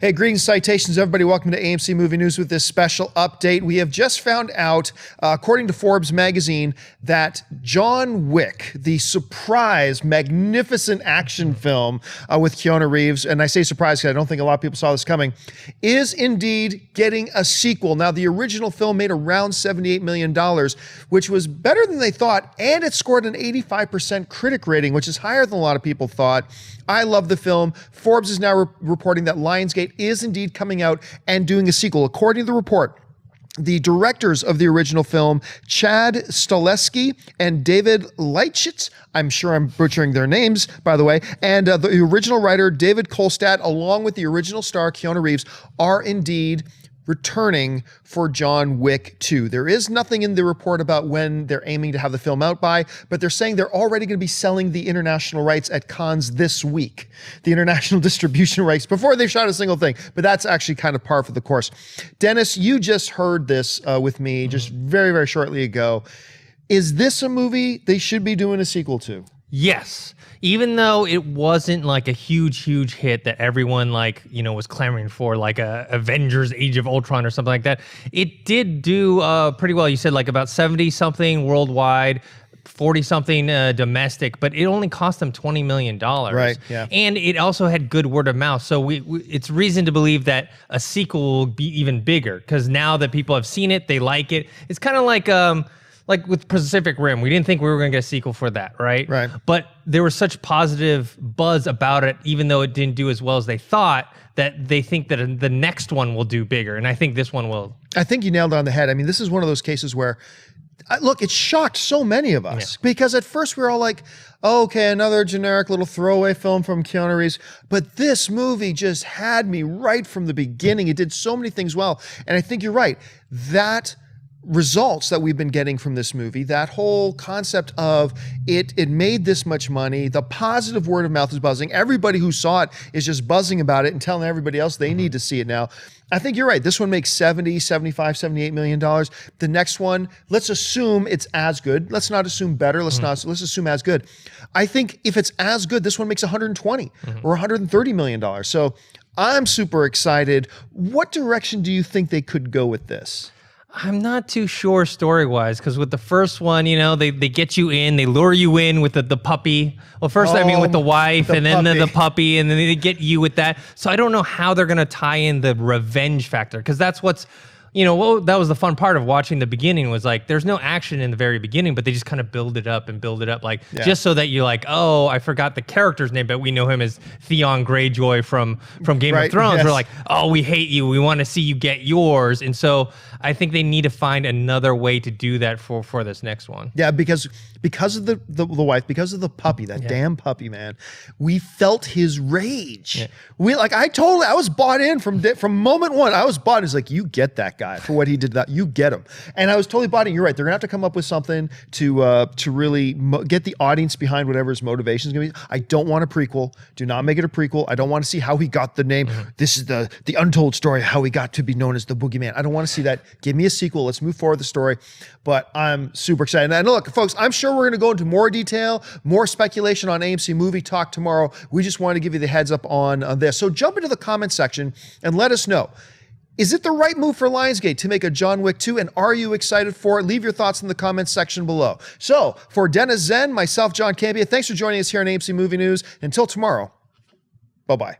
Hey, greetings, citations, everybody. Welcome to AMC Movie News with this special update. We have just found out, according to Forbes magazine, that John Wick, the surprise, magnificent action film with Keanu Reeves, and I say surprise because I don't think a lot of people saw this coming, is indeed getting a sequel. Now, the original film made around $78 million, which was better than they thought, and it scored an 85% critic rating, which is higher than a lot of people thought. I love the film. Forbes is now reporting that Lionsgate is indeed coming out and doing a sequel. According to the report, the directors of the original film, Chad Stahelski and David Leitchitz, I'm sure I'm butchering their names, by the way, and the original writer, David Kolstad, along with the original star, Keanu Reeves, are indeed returning for John Wick 2. There is nothing in the report about when they're aiming to have the film out by, but they're saying they're already going to be selling the international rights at cons this week, the international distribution rights, before they've shot a single thing. But that's actually kind of par for the course. Dennis, you just heard this with me just very, very shortly ago. Is this a movie they should be doing a sequel to? Yes. Even though it wasn't like a huge hit that everyone was clamoring for, like a Avengers Age of Ultron or something like that, it did do pretty well. You said like about 70 something worldwide, 40 something domestic, but it only cost them $20 million. Right, yeah. And it also had good word of mouth. So it's reason to believe that a sequel will be even bigger, because now that people have seen it, they like it. It's kind of like with Pacific Rim, we didn't think we were going to get a sequel for that, right? Right. But there was such positive buzz about it, even though it didn't do as well as they thought, that they think that the next one will do bigger. And I think this one will. I think you nailed it on the head. I mean, this is one of those cases where, look, it shocked so many of us, because at first we were all like, oh, okay, another generic little throwaway film from Keanu Reeves. But this movie just had me right from the beginning. It did so many things well. And I think you're right. That results that we've been getting from this movie, that whole concept of it made this much money, the positive word of mouth is buzzing. Everybody who saw it is just buzzing about it and telling everybody else they need to see it now. I think you're right. This one makes 70, 75, 78 million dollars. The next one, let's assume it's as good. Let's not assume better. Let's assume as good. I think if it's as good, this one makes 120 or 130 million dollars. So I'm super excited. What direction do you think they could go with this? I'm not too sure story-wise, because with the first one, they get you in, they lure you in with the puppy. Well, first, with the wife, and then the puppy, and then they get you with that. So I don't know how they're going to tie in the revenge factor, because that's what's, that was the fun part of watching the beginning, was like, there's no action in the very beginning, but they just kind of build it up, just so that you're like, oh, I forgot the character's name, but we know him as Theon Greyjoy from Game of Thrones. Yes. We're like, oh, we hate you. We want to see you get yours. And so I think they need to find another way to do that for this next one. Yeah, because of the wife, because of the puppy, that damn puppy, man, we felt his rage. Yeah. I was bought in from moment one. I was bought. It's like, you get that guy for what he did. That you get him, and I was totally bought in. You're right. They're gonna have to come up with something to really get the audience behind whatever his motivation is gonna be. I don't want a prequel. Do not make it a prequel. I don't want to see how he got the name. This is the untold story how he got to be known as the Boogeyman. I don't want to see that. Give me a sequel. Let's move forward the story. But I'm super excited. And look, folks, I'm sure we're going to go into more detail, more speculation on AMC Movie Talk tomorrow. We just wanted to give you the heads up on this. So jump into the comment section and let us know. Is it the right move for Lionsgate to make a John Wick 2? And are you excited for it? Leave your thoughts in the comments section below. So for Dennis Zen, myself, John Campia, thanks for joining us here on AMC Movie News. Until tomorrow, bye-bye.